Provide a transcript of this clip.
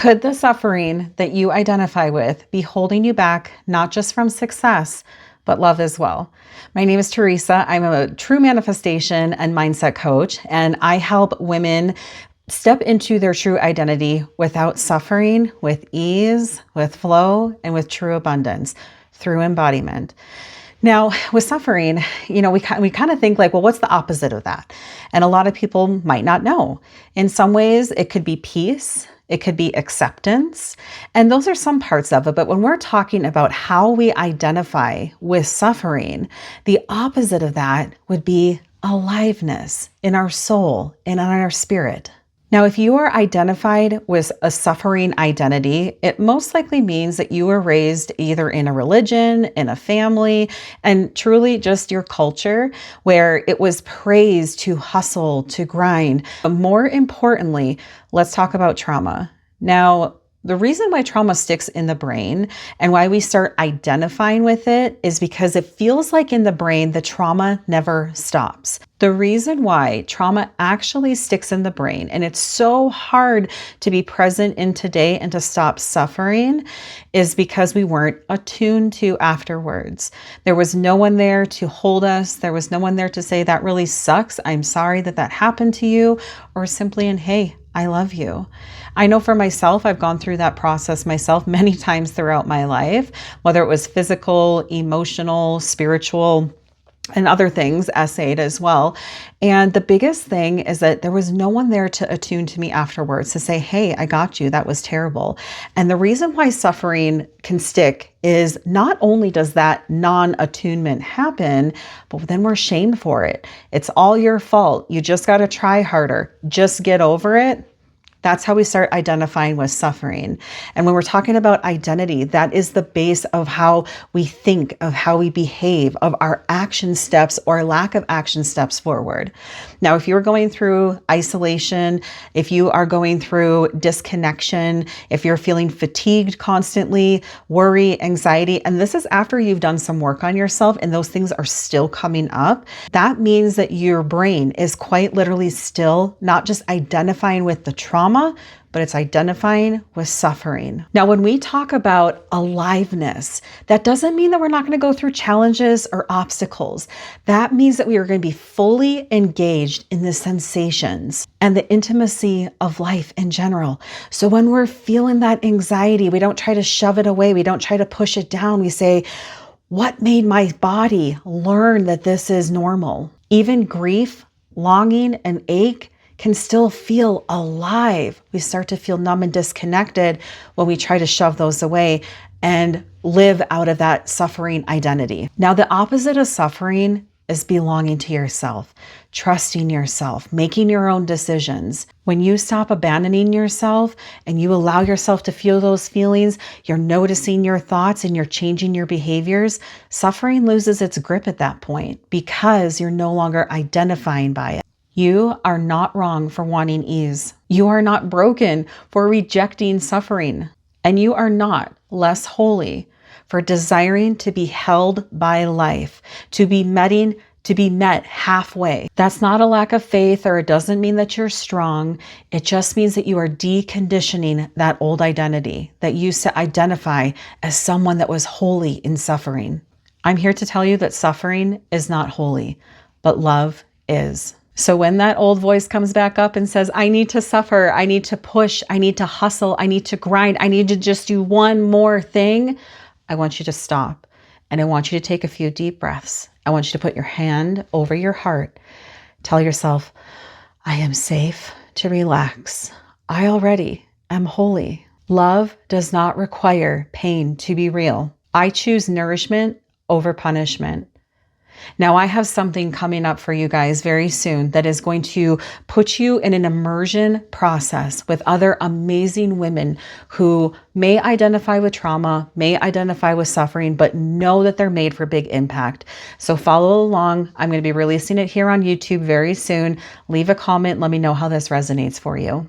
Could the suffering that you identify with be holding you back, not just from success, but love as well? My name is Teresa. I'm a true manifestation and mindset coach, and I help women step into their true identity without suffering, with ease, with flow, and with true abundance through embodiment. Now, with suffering, we kind of think like, well, what's the opposite of that? And a lot of people might not know. In some ways, it could be peace. It could be acceptance. And those are some parts of it. But when we're talking about how we identify with suffering, the opposite of that would be aliveness in our soul and in our spirit. Now, if you are identified with a suffering identity, it most likely means that you were raised either in a religion, in a family, and truly just your culture where it was praised to hustle, to grind. But more importantly, let's talk about trauma. Now, the reason why trauma sticks in the brain and why we start identifying with it is because it feels like in the brain, the trauma never stops. The reason why trauma actually sticks in the brain and it's so hard to be present in today and to stop suffering is because we weren't attuned to afterwards. There was no one there to hold us. There was no one there to say, that really sucks. I'm sorry that happened to you, or simply in, hey, I love you. I know for myself, I've gone through that process myself many times throughout my life, whether it was physical, emotional, spiritual, and other things, essayed as well. And the biggest thing is that there was no one there to attune to me afterwards to say, hey, I got you. That was terrible. And the reason why suffering can stick is not only does that non-attunement happen, but then we're shamed for it. It's all your fault. You just got to try harder. Just get over it. That's how we start identifying with suffering. And when we're talking about identity, that is the base of how we think, of how we behave, of our action steps or lack of action steps forward. Now, if you're going through isolation, if you are going through disconnection, if you're feeling fatigued constantly, worry, anxiety, and this is after you've done some work on yourself and those things are still coming up, that means that your brain is quite literally still not just identifying with the trauma, but it's identifying with suffering. Now, when we talk about aliveness, that doesn't mean that we're not going to go through challenges or obstacles. That means that we are going to be fully engaged in the sensations and the intimacy of life in general. So when we're feeling that anxiety, we don't try to shove it away. We don't try to push it down. We say, what made my body learn that this is normal? Even grief, longing, and ache can still feel alive. We start to feel numb and disconnected when we try to shove those away and live out of that suffering identity. Now, the opposite of suffering is belonging to yourself, trusting yourself, making your own decisions. When you stop abandoning yourself and you allow yourself to feel those feelings, you're noticing your thoughts and you're changing your behaviors, suffering loses its grip at that point because you're no longer identifying by it. You are not wrong for wanting ease. You are not broken for rejecting suffering. And you are not less holy for desiring to be held by life, to be met halfway. That's not a lack of faith, or it doesn't mean that you're strong. It just means that you are deconditioning that old identity that used to identify as someone that was holy in suffering. I'm here to tell you that suffering is not holy, but love is. So when that old voice comes back up and says, I need to suffer, I need to push, I need to hustle, I need to grind, I need to just do one more thing, I want you to stop. And I want you to take a few deep breaths. I want you to put your hand over your heart. Tell yourself, I am safe to relax. I already am holy. Love does not require pain to be real. I choose nourishment over punishment. Now, I have something coming up for you guys very soon that is going to put you in an immersion process with other amazing women who may identify with trauma, may identify with suffering, but know that they're made for big impact. So follow along. I'm going to be releasing it here on YouTube very soon. Leave a comment. Let me know how this resonates for you.